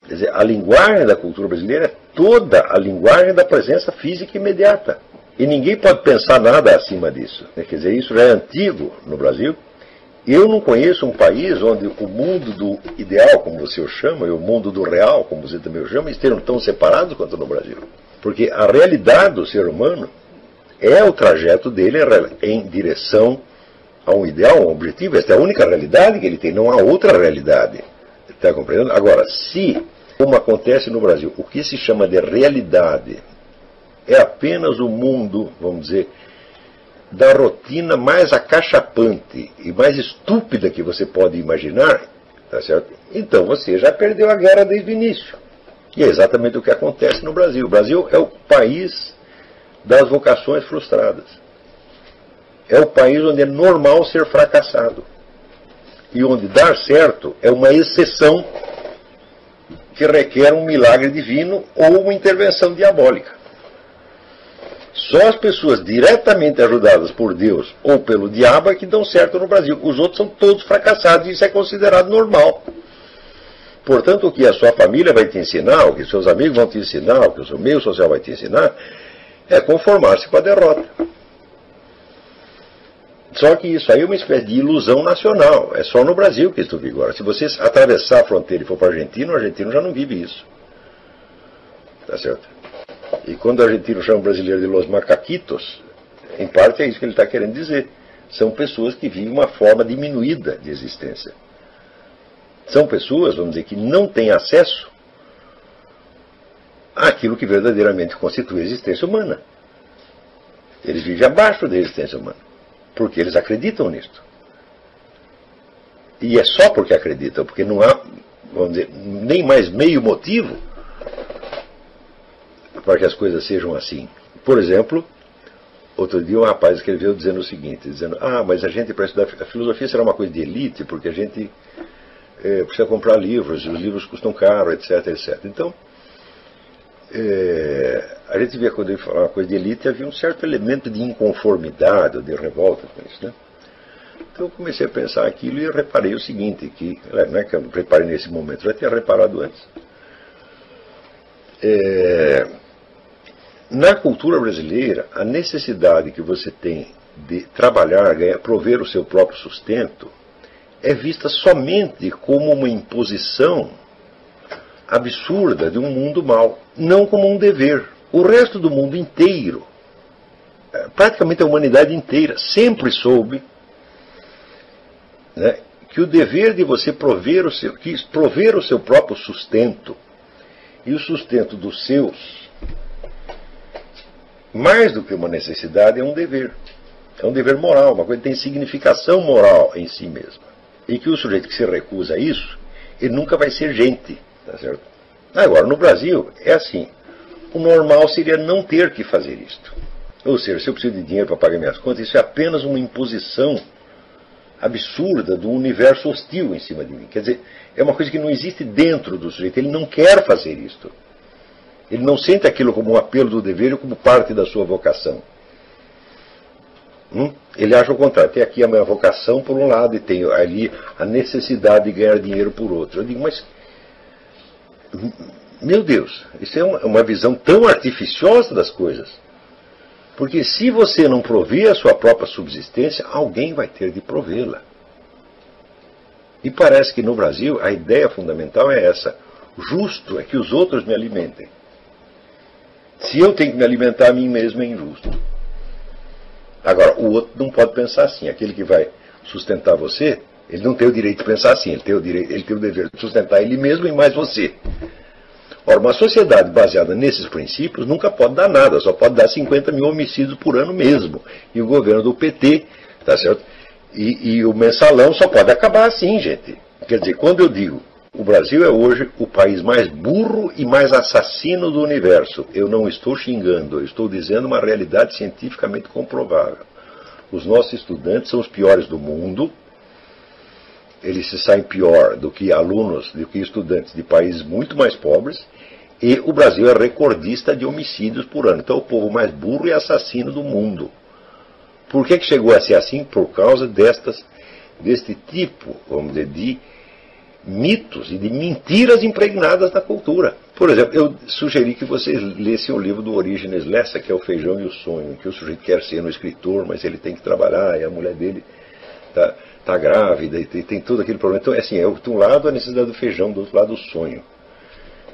Quer dizer, a linguagem da cultura brasileira é toda a linguagem da presença física imediata. E ninguém pode pensar nada acima disso. Quer dizer, isso já é antigo no Brasil. Eu não conheço um país onde o mundo do ideal, como você o chama, e o mundo do real, como você também o chama, estejam tão separados quanto no Brasil. Porque a realidade do ser humano é o trajeto dele em direção a um ideal, a um objetivo. Esta é a única realidade que ele tem, não há outra realidade. Está compreendendo? Agora, se, como acontece no Brasil, o que se chama de realidade é apenas o mundo, vamos dizer, da rotina mais acachapante e mais estúpida que você pode imaginar, tá certo? Então você já perdeu a guerra desde o início. E é exatamente o que acontece no Brasil. O Brasil é o país das vocações frustradas. É o país onde é normal ser fracassado. E onde dar certo é uma exceção que requer um milagre divino ou uma intervenção diabólica. Só as pessoas diretamente ajudadas por Deus ou pelo diabo é que dão certo no Brasil. Os outros são todos fracassados e isso é considerado normal. Portanto, o que a sua família vai te ensinar, o que seus amigos vão te ensinar, o que o seu meio social vai te ensinar, é conformar-se com a derrota. Só que isso aí é uma espécie de ilusão nacional. É só no Brasil que isso vigora. Se você atravessar a fronteira e for para o argentino já não vive isso. Tá certo? E quando o argentino chama o brasileiro de los macaquitos, em parte é isso que ele está querendo dizer. São pessoas que vivem uma forma diminuída de existência. São pessoas, vamos dizer, que não têm acesso àquilo que verdadeiramente constitui a existência humana. Eles vivem abaixo da existência humana, porque eles acreditam nisto. E é só porque acreditam, porque não há, vamos dizer, nem mais meio motivo para que as coisas sejam assim. Por exemplo, outro dia um rapaz escreveu dizendo o seguinte, dizendo, mas a gente, para estudar a filosofia será uma coisa de elite, porque a gente precisa comprar livros, e os livros custam caro, etc, etc. Então, a gente via quando ele falava uma coisa de elite, havia um certo elemento de inconformidade, ou de revolta com isso, né? Então eu comecei a pensar aquilo e reparei o seguinte, que não é que eu reparei nesse momento, já tinha reparado antes. Na cultura brasileira, a necessidade que você tem de trabalhar, prover o seu próprio sustento, é vista somente como uma imposição absurda de um mundo mau, não como um dever. O resto do mundo inteiro, praticamente a humanidade inteira, sempre soube, né, que o dever de você prover o seu próprio sustento e o sustento dos seus, mais do que uma necessidade, é um dever. É um dever moral, uma coisa que tem significação moral em si mesma. E que o sujeito que se recusa a isso, ele nunca vai ser gente. Tá certo? Agora, no Brasil, é assim. O normal seria não ter que fazer isto. Ou seja, se eu preciso de dinheiro para pagar minhas contas, isso é apenas uma imposição absurda do universo hostil em cima de mim. Quer dizer, é uma coisa que não existe dentro do sujeito. Ele não quer fazer isto. Ele não sente aquilo como um apelo do dever ou como parte da sua vocação. Ele acha o contrário. Tem aqui a minha vocação por um lado e tem ali a necessidade de ganhar dinheiro por outro. Eu digo, mas, meu Deus, isso é uma visão tão artificiosa das coisas. Porque se você não prover a sua própria subsistência, alguém vai ter de provê-la. E parece que no Brasil a ideia fundamental é essa. Justo é que os outros me alimentem. Se eu tenho que me alimentar a mim mesmo, é injusto. Agora, o outro não pode pensar assim. Aquele que vai sustentar você, ele não tem o direito de pensar assim. Ele tem o dever de sustentar ele mesmo e mais você. Ora, uma sociedade baseada nesses princípios nunca pode dar nada. Só pode dar 50 mil homicídios por ano mesmo. E o governo do PT, tá certo? E o mensalão só pode acabar assim, gente. Quer dizer, quando eu digo o Brasil é hoje o país mais burro e mais assassino do universo, eu não estou xingando, eu estou dizendo uma realidade cientificamente comprovável. Os nossos estudantes são os piores do mundo, eles se saem pior do que alunos, do que estudantes de países muito mais pobres, e o Brasil é recordista de homicídios por ano. Então é o povo mais burro e assassino do mundo. Por que chegou a ser assim? Por causa deste tipo, vamos dizer, de mitos e de mentiras impregnadas na cultura. Por exemplo, eu sugeri que vocês lessem o livro do Orígenes Lessa, que é O Feijão e o Sonho, que o sujeito quer ser um escritor, mas ele tem que trabalhar, e a mulher dele está grávida, e tem todo aquele problema. Então, assim, de um lado a necessidade do feijão, do outro lado o sonho.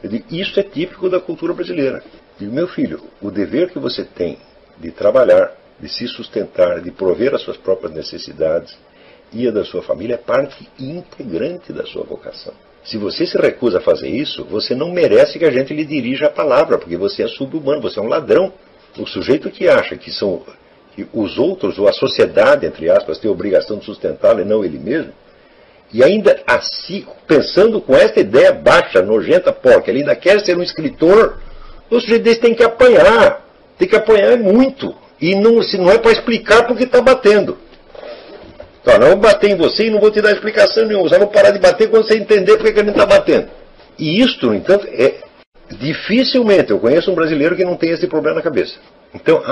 Eu digo, isso é típico da cultura brasileira. Eu digo, meu filho, o dever que você tem de trabalhar, de se sustentar, de prover as suas próprias necessidades e a da sua família é parte integrante da sua vocação. Se você se recusa a fazer isso, você não merece que a gente lhe dirija a palavra, porque você é sub-humano, você é um ladrão. O sujeito que acha que os outros, ou a sociedade, entre aspas, tem a obrigação de sustentá-lo e não ele mesmo, e ainda assim, pensando com esta ideia baixa, nojenta, porca, ele ainda quer ser um escritor, o sujeito desse tem que apanhar muito. E se não é para explicar porque está batendo. Então, não vou bater em você e não vou te dar explicação nenhuma. Só vou parar de bater quando você entender porque ele está batendo. E isto, no entanto, dificilmente eu conheço um brasileiro que não tem esse problema na cabeça. Então,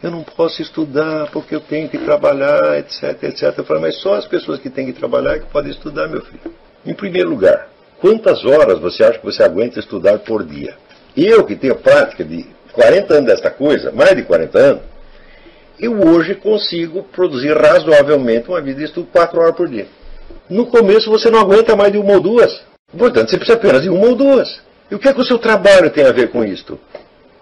eu não posso estudar porque eu tenho que trabalhar, etc, etc. Eu falo, mas só as pessoas que têm que trabalhar que podem estudar, meu filho. Em primeiro lugar, quantas horas você acha que você aguenta estudar por dia? Eu, que tenho prática de 40 anos desta coisa, mais de 40 anos, eu hoje consigo produzir razoavelmente uma vida de estudo 4 horas por dia. No começo você não aguenta mais de 1 ou 2. Portanto, você precisa apenas de 1 ou 2. E o que é que o seu trabalho tem a ver com isto?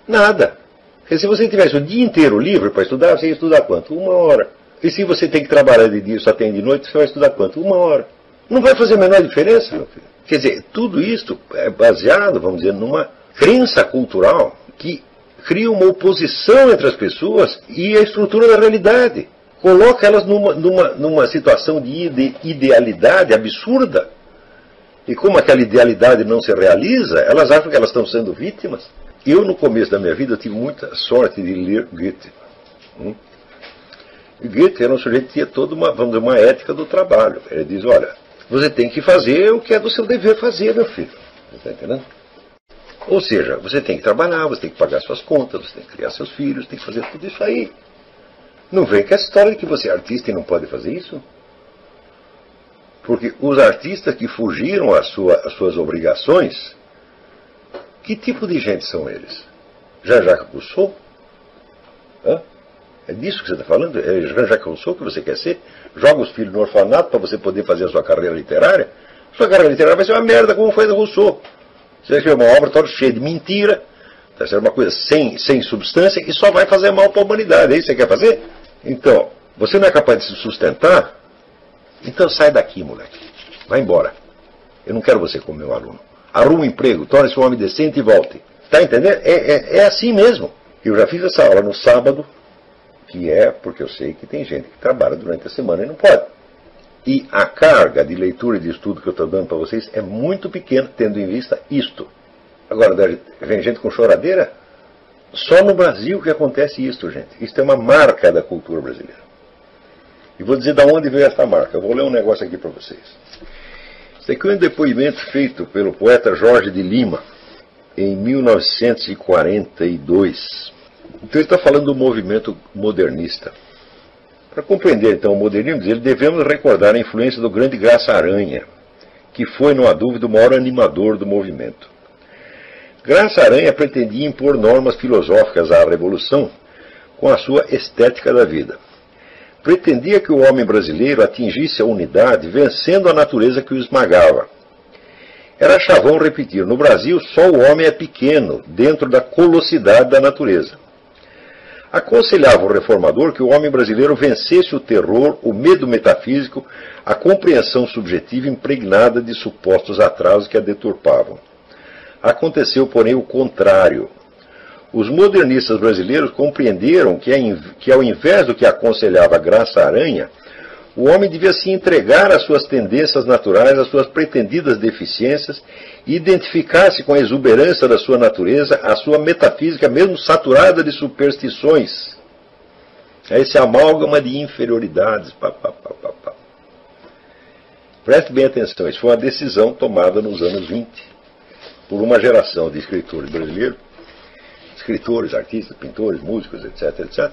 Nada. Porque se você tivesse o dia inteiro livre para estudar, você ia estudar quanto? 1 hora. E se você tem que trabalhar de dia e só tem de noite, você vai estudar quanto? 1 hora. Não vai fazer a menor diferença, meu filho. Quer dizer, tudo isto é baseado, vamos dizer, numa crença cultural que cria uma oposição entre as pessoas e a estrutura da realidade. Coloca elas numa situação de idealidade absurda. E como aquela idealidade não se realiza, elas acham que elas estão sendo vítimas. Eu, no começo da minha vida, tive muita sorte de ler Goethe. E Goethe era um sujeito que tinha toda uma ética do trabalho. Ele diz, olha, você tem que fazer o que é do seu dever fazer, meu filho. Você está entendendo? Ou seja, você tem que trabalhar, você tem que pagar suas contas, você tem que criar seus filhos, tem que fazer tudo isso aí. Não vem com essa história de que você é artista e não pode fazer isso. Porque os artistas que fugiram às suas obrigações, que tipo de gente são eles? Jean-Jacques Rousseau? É disso que você está falando? É Jean-Jacques Rousseau que você quer ser? Joga os filhos no orfanato para você poder fazer a sua carreira literária? Sua carreira literária vai ser uma merda como foi a Rousseau. Você vai escrever uma obra toda cheia de mentira, vai ser uma coisa sem substância e só vai fazer mal para a humanidade. É isso que você quer fazer? Então, você não é capaz de se sustentar? Então sai daqui, moleque. Vai embora. Eu não quero você como meu aluno. Arruma um emprego, torne-se um homem decente e volte. Está entendendo? É assim mesmo. Eu já fiz essa aula no sábado, que é porque eu sei que tem gente que trabalha durante a semana e não pode. E a carga de leitura e de estudo que eu estou dando para vocês é muito pequena, tendo em vista isto. Agora, vem gente com choradeira? Só no Brasil que acontece isto, gente. Isto é uma marca da cultura brasileira. E vou dizer de onde veio essa marca. Eu vou ler um negócio aqui para vocês. Isso aqui é um depoimento feito pelo poeta Jorge de Lima, em 1942. Então ele está falando do movimento modernista. Para compreender, então, o modernismo, devemos recordar a influência do grande Graça Aranha, que foi, não há dúvida, o maior animador do movimento. Graça Aranha pretendia impor normas filosóficas à Revolução com a sua estética da vida. Pretendia que o homem brasileiro atingisse a unidade vencendo a natureza que o esmagava. Era chavão repetir, no Brasil só o homem é pequeno dentro da colossidade da natureza. Aconselhava o reformador que o homem brasileiro vencesse o terror, o medo metafísico, a compreensão subjetiva impregnada de supostos atrasos que a deturpavam. Aconteceu, porém, o contrário. Os modernistas brasileiros compreenderam que ao invés do que aconselhava Graça Aranha, o homem devia se entregar às suas tendências naturais, às suas pretendidas deficiências, e identificar-se com a exuberância da sua natureza, a sua metafísica mesmo saturada de superstições. É esse amálgama de inferioridades. Preste bem atenção, isso foi uma decisão tomada nos anos 20 por uma geração de escritores brasileiros, escritores, artistas, pintores, músicos, etc., etc.,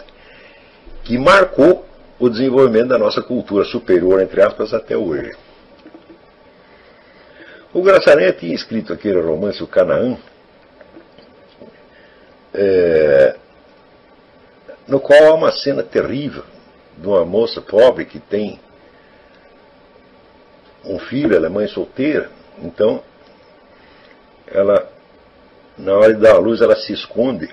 que marcou o desenvolvimento da nossa cultura superior, entre aspas, até hoje. O Graça Aranha tinha escrito aquele romance, O Canaã, no qual há uma cena terrível de uma moça pobre que tem um filho, ela é mãe solteira, então ela, na hora de dar a luz, ela se esconde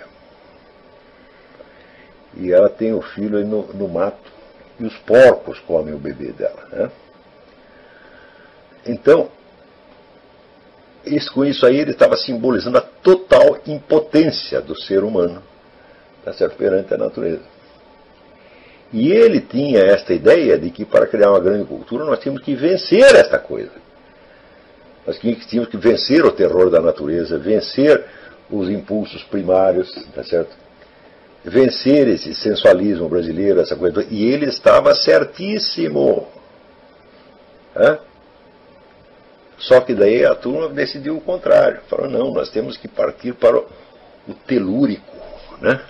e ela tem o filho aí no mato e os porcos comem o bebê dela, né? Então, com isso aí ele estava simbolizando a total impotência do ser humano, tá certo, perante a natureza. E ele tinha esta ideia de que para criar uma grande cultura nós tínhamos que vencer esta coisa. Nós tínhamos que vencer o terror da natureza, vencer os impulsos primários, tá certo? Vencer esse sensualismo brasileiro, essa coisa. E ele estava certíssimo. Hã? Só que daí a turma decidiu o contrário. Falou, não, nós temos que partir para o telúrico, né?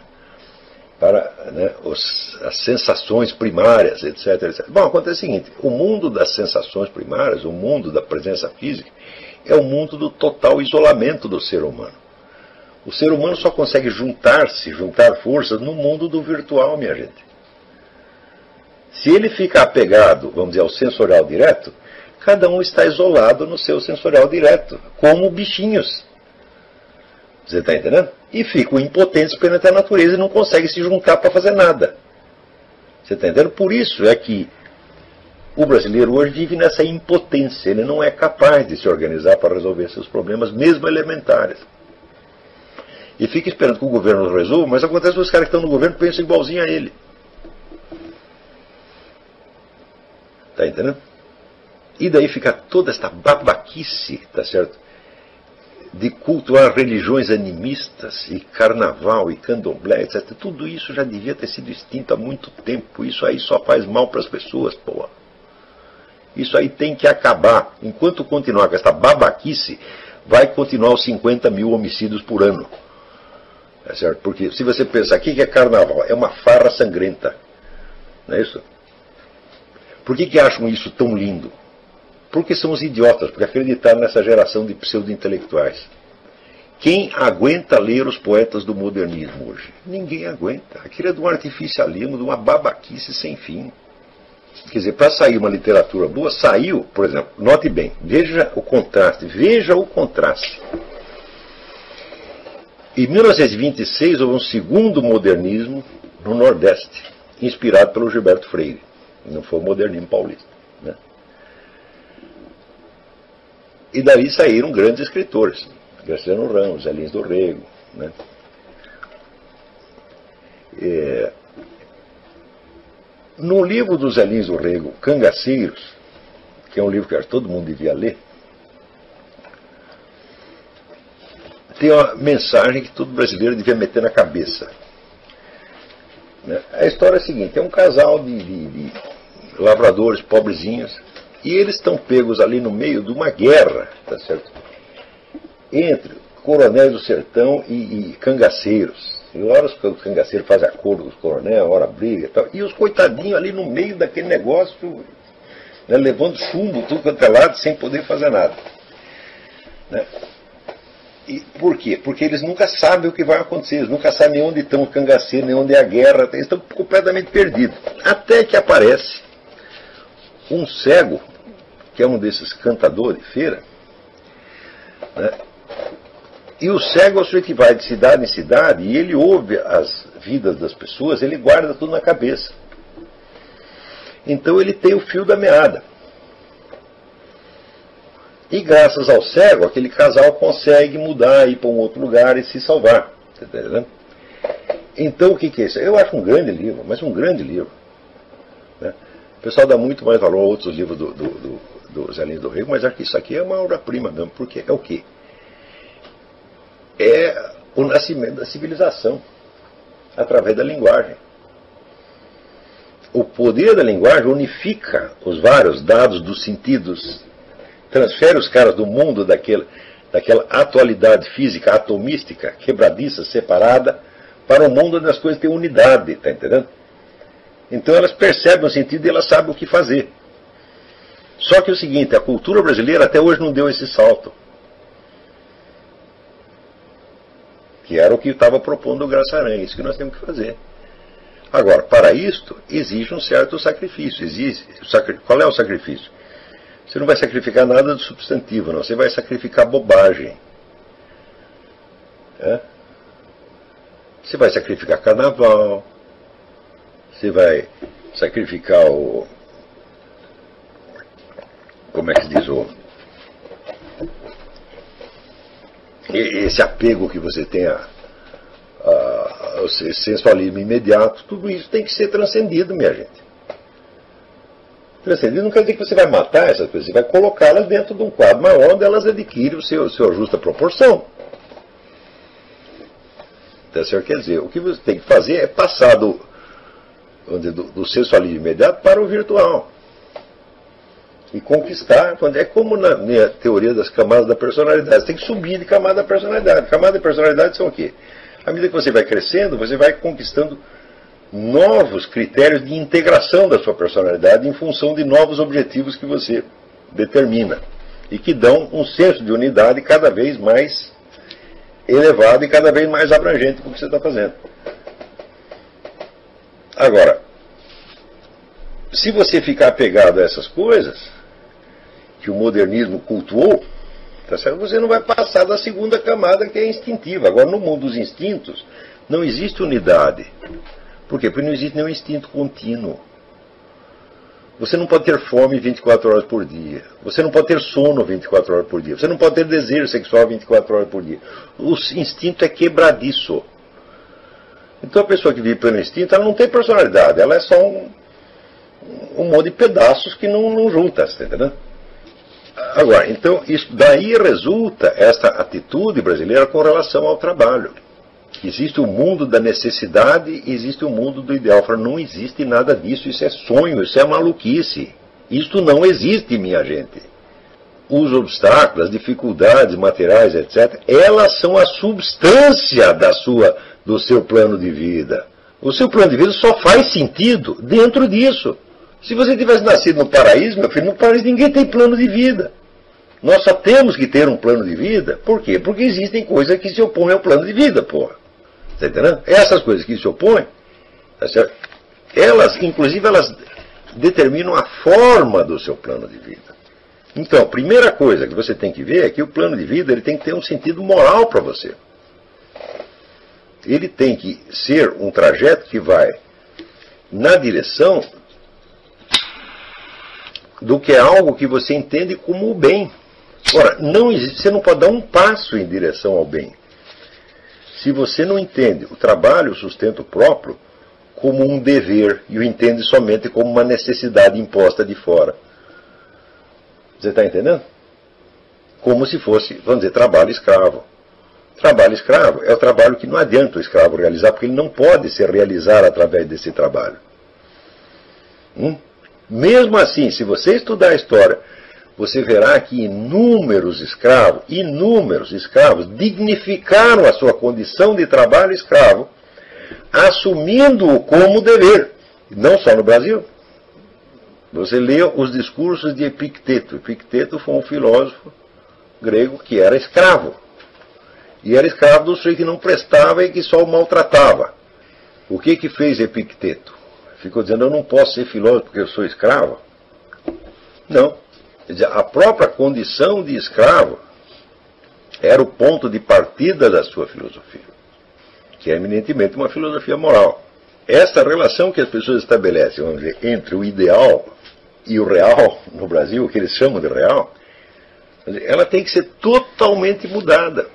Para, né, as sensações primárias, etc, etc. Bom, acontece o seguinte, o mundo das sensações primárias, o mundo da presença física, é o mundo do total isolamento do ser humano. O ser humano só consegue juntar forças no mundo do virtual, minha gente. Se ele fica apegado, vamos dizer, ao sensorial direto, cada um está isolado no seu sensorial direto, como bichinhos. Você está entendendo? E ficam impotentes perante a natureza e não conseguem se juntar para fazer nada. Você está entendendo? Por isso é que o brasileiro hoje vive nessa impotência. Ele não é capaz de se organizar para resolver seus problemas, mesmo elementares. E fica esperando que o governo resolva, mas acontece que os caras que estão no governo pensam igualzinho a ele. Está entendendo? E daí fica toda esta babaquice, tá certo? De cultuar religiões animistas, e carnaval, e candomblé, etc. Tudo isso já devia ter sido extinto há muito tempo. Isso aí só faz mal para as pessoas, pô. Isso aí tem que acabar. Enquanto continuar com esta babaquice, vai continuar os 50 mil homicídios por ano. É certo? Porque se você pensar, o que é carnaval? É uma farra sangrenta. Não é isso? Por que acham isso tão lindo? Porque são os idiotas, porque acreditaram nessa geração de pseudo-intelectuais. Quem aguenta ler os poetas do modernismo hoje? Ninguém aguenta. Aquilo é de um artificialismo, de uma babaquice sem fim. Quer dizer, para sair uma literatura boa, saiu, por exemplo, note bem, veja o contraste. Em 1926 houve um segundo modernismo no Nordeste, inspirado pelo Gilberto Freire. Não foi o modernismo paulista, né? E daí saíram grandes escritores, Graciliano Ramos, Zé Lins do Rego, né? No livro do Zé Lins do Rego, Cangaceiros, que é um livro que acho que todo mundo devia ler, tem uma mensagem que todo brasileiro devia meter na cabeça. A história é a seguinte, é um casal de lavradores pobrezinhos, e eles estão pegos ali no meio de uma guerra, tá certo? Entre coronéis do sertão e cangaceiros. E hora os cangaceiros fazem acordo com os coronéis, hora briga e tal. E os coitadinhos ali no meio daquele negócio, né, levando chumbo tudo quanto é lado, sem poder fazer nada. Né? E por quê? Porque eles nunca sabem o que vai acontecer, eles nunca sabem nem onde estão os cangaceiros, nem onde é a guerra, eles estão completamente perdidos. Até que aparece um cego, que é um desses cantadores de feira, né? E o cego é o sujeito que vai de cidade em cidade e ele ouve as vidas das pessoas, ele guarda tudo na cabeça. Então ele tem o fio da meada. E graças ao cego, aquele casal consegue mudar, ir para um outro lugar e se salvar. Tá entendendo? Então o que é isso? Eu acho um grande livro, mas um grande livro. Né? O pessoal dá muito mais valor a outros livros do Zé Lins do Rego, mas acho que isso aqui é uma obra-prima mesmo, porque é o quê? É o nascimento da civilização, através da linguagem. O poder da linguagem unifica os vários dados dos sentidos, transfere os caras do mundo daquela atualidade física atomística, quebradiça, separada, para um mundo onde as coisas têm unidade, tá entendendo? Então elas percebem o sentido e elas sabem o que fazer. Só que é o seguinte, a cultura brasileira até hoje não deu esse salto. Que era o que estava propondo o Graça Aranha, isso que nós temos que fazer. Agora, para isto, exige um certo sacrifício. Qual é o sacrifício? Você não vai sacrificar nada do substantivo, não. Você vai sacrificar bobagem. Você vai sacrificar carnaval. Você vai sacrificar o... Como é que se diz? Esse apego que você tem ao sensualismo imediato. Tudo isso tem que ser transcendido, minha gente. Transcendido não quer dizer que você vai matar essas coisas. Você vai colocá-las dentro de um quadro maior onde elas adquirem sua justa proporção. Então, quer dizer, o que você tem que fazer é passar do sensualismo imediato para o virtual. E conquistar, é como na minha teoria das camadas da personalidade. Você tem que subir de camada da personalidade. Camadas da personalidade são o quê? À medida que você vai crescendo, você vai conquistando novos critérios de integração da sua personalidade em função de novos objetivos que você determina. E que dão um senso de unidade cada vez mais elevado e cada vez mais abrangente com o que você está fazendo. Agora, se você ficar apegado a essas coisas que o modernismo cultuou, tá certo? Você não vai passar da segunda camada, que é instintiva. Agora, no mundo dos instintos, não existe unidade. Por quê? Porque não existe nenhum instinto contínuo. Você não pode ter fome 24 horas por dia. Você não pode ter sono 24 horas por dia. Você não pode ter desejo sexual 24 horas por dia. O instinto é quebradiço. Então, a pessoa que vive pelo instinto, ela não tem personalidade. Ela é só um monte de pedaços que não junta, está entendendo? Agora, então, isso daí resulta esta atitude brasileira com relação ao trabalho. Existe o mundo da necessidade e existe o mundo do ideal. Falo, não existe nada disso, isso é sonho, isso é maluquice. Isto não existe, minha gente. Os obstáculos, as dificuldades materiais, etc., elas são a substância do seu plano de vida. O seu plano de vida só faz sentido dentro disso. Se você tivesse nascido no paraíso, meu filho, no paraíso ninguém tem plano de vida. Nós só temos que ter um plano de vida. Por quê? Porque existem coisas que se opõem ao plano de vida, porra. Está entendendo? Essas coisas que se opõem, tá certo? Inclusive, elas determinam a forma do seu plano de vida. Então, a primeira coisa que você tem que ver é que o plano de vida ele tem que ter um sentido moral para você. Ele tem que ser um trajeto que vai na direção do que é algo que você entende como o bem. Ora, não existe, você não pode dar um passo em direção ao bem se você não entende o trabalho, o sustento próprio, como um dever e o entende somente como uma necessidade imposta de fora. Você está entendendo? Como se fosse, vamos dizer, trabalho escravo. Trabalho escravo é o trabalho que não adianta o escravo realizar, porque ele não pode se realizar através desse trabalho. Mesmo assim, se você estudar a história, você verá que inúmeros escravos dignificaram a sua condição de trabalho escravo, assumindo-o como dever. Não só no Brasil. Você lê os discursos de Epicteto. Epicteto foi um filósofo grego que era escravo. E era escravo do sujeito que não prestava e que só o maltratava. O que fez Epicteto? Ficou dizendo, eu não posso ser filósofo porque eu sou escravo? Não. Quer dizer, a própria condição de escravo era o ponto de partida da sua filosofia, que é eminentemente uma filosofia moral. Essa relação que as pessoas estabelecem, vamos dizer, entre o ideal e o real, no Brasil, o que eles chamam de real, ela tem que ser totalmente mudada.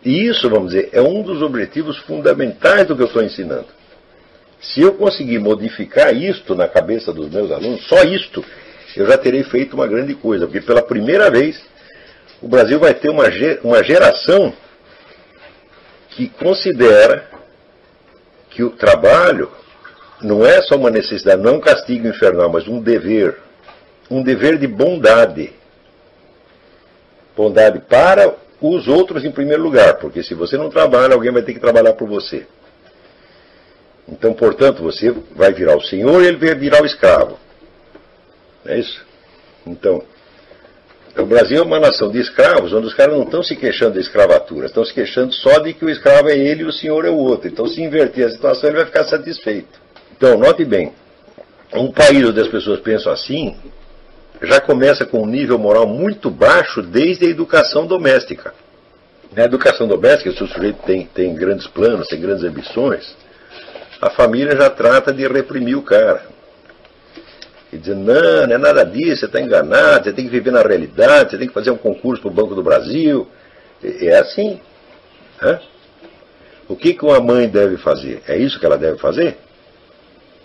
E isso, vamos dizer, é um dos objetivos fundamentais do que eu estou ensinando. Se eu conseguir modificar isto na cabeça dos meus alunos, só isto, eu já terei feito uma grande coisa, porque pela primeira vez o Brasil vai ter uma geração que considera que o trabalho não é só uma necessidade, não é um castigo infernal, mas um dever de bondade. Bondade para os outros em primeiro lugar, porque se você não trabalha, alguém vai ter que trabalhar por você. Então, portanto, você vai virar o senhor e ele vai virar o escravo. É isso? Então, o Brasil é uma nação de escravos, onde os caras não estão se queixando da escravatura, estão se queixando só de que o escravo é ele e o senhor é o outro. Então, se inverter a situação, ele vai ficar satisfeito. Então, note bem, um país onde as pessoas pensam assim, já começa com um nível moral muito baixo desde a educação doméstica. Na educação doméstica, se o sujeito tem grandes planos, tem grandes ambições, a família já trata de reprimir o cara. E dizer, não é nada disso, você está enganado, você tem que viver na realidade, você tem que fazer um concurso para o Banco do Brasil. É assim. Hã? O que uma mãe deve fazer? É isso que ela deve fazer?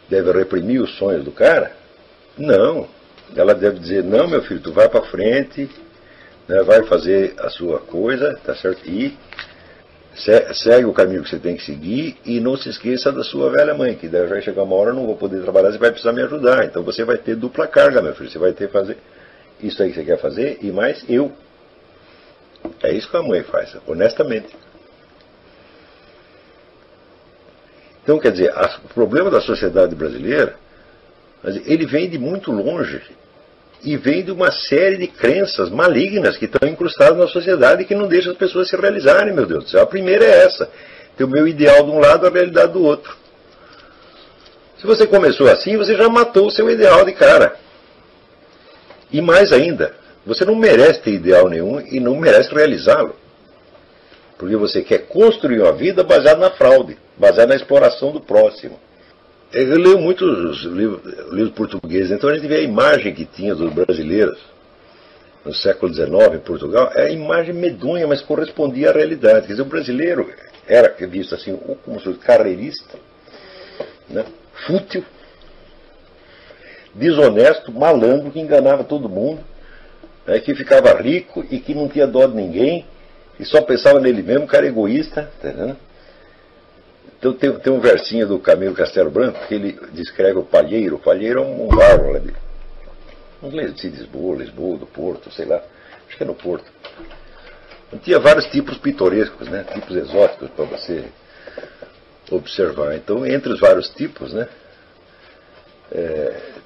Deve reprimir os sonhos do cara? Não. Ela deve dizer, não, meu filho, tu vai para frente, né, vai fazer a sua coisa, tá certo? E segue o caminho que você tem que seguir e não se esqueça da sua velha mãe, que deve vai chegar uma hora, eu não vou poder trabalhar, você vai precisar me ajudar. Então você vai ter dupla carga, meu filho. Você vai ter que fazer isso aí que você quer fazer e mais eu. É isso que a mãe faz, honestamente. Então, quer dizer, o problema da sociedade brasileira, ele vem de muito longe e vem de uma série de crenças malignas que estão incrustadas na sociedade e que não deixam as pessoas se realizarem, meu Deus do céu. A primeira é essa, ter o meu ideal de um lado, a realidade do outro. Se você começou assim, você já matou o seu ideal de cara. E mais ainda, você não merece ter ideal nenhum e não merece realizá-lo. Porque você quer construir uma vida baseada na fraude, baseada na exploração do próximo. Eu leio muitos livros portugueses, então a gente vê a imagem que tinha dos brasileiros no século XIX em Portugal, é a imagem medonha, mas correspondia à realidade. Quer dizer, o brasileiro era visto assim, como se fosse carreirista, né? Fútil, desonesto, malandro, que enganava todo mundo, né? Que ficava rico e que não tinha dó de ninguém, e só pensava nele mesmo, cara egoísta, tá vendo? Então tem um versinho do Camilo Castelo Branco que ele descreve o palheiro. O palheiro é um bárbaro lá de Lisboa, do Porto, sei lá, acho que é no Porto. Tinha vários tipos pitorescos, né? Tipos exóticos para você observar. Então, entre os vários tipos, né?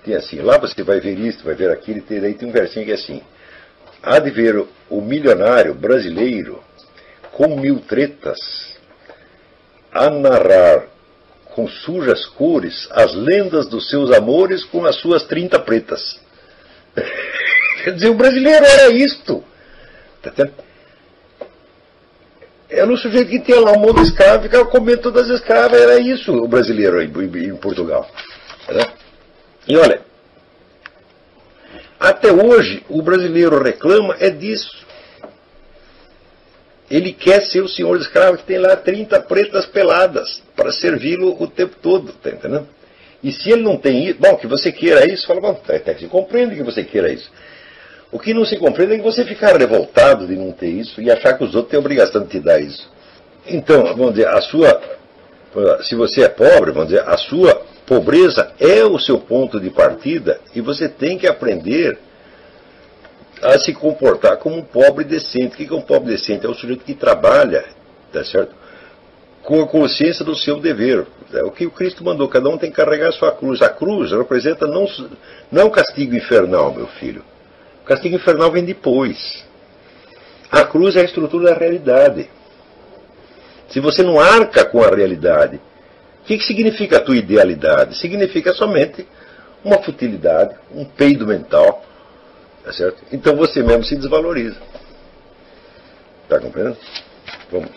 Tem assim, lá você vai ver isso, vai ver aquilo, e daí tem um versinho que é assim: há de ver o milionário brasileiro com 1000 tretas a narrar com sujas cores as lendas dos seus amores com as suas 30 pretas. Quer dizer, o brasileiro era isto. Tá entendendo? Era um sujeito que tinha lá um monte de escravo, ficava comendo todas as escravas, era isso o brasileiro em Portugal. Né? E olha, até hoje o brasileiro reclama disso. Ele quer ser o senhor escravo que tem lá 30 pretas peladas para servi-lo o tempo todo, tá entendendo? E se ele não tem isso, bom, que você queira isso, fala, bom, até que se compreende que você queira isso. O que não se compreende é que você ficar revoltado de não ter isso e achar que os outros têm a obrigação de te dar isso. Então, vamos dizer, se você é pobre, vamos dizer, a sua pobreza é o seu ponto de partida e você tem que aprender a se comportar como um pobre decente. O que é um pobre decente? É o sujeito que trabalha, tá certo? Com a consciência do seu dever. É o que o Cristo mandou, cada um tem que carregar a sua cruz. A cruz representa não o castigo infernal, meu filho. O castigo infernal vem depois. A cruz é a estrutura da realidade. Se você não arca com a realidade, o que significa a tua idealidade? Significa somente uma futilidade, um peido mental. Tá certo? Então você mesmo se desvaloriza. Está compreendendo? Vamos.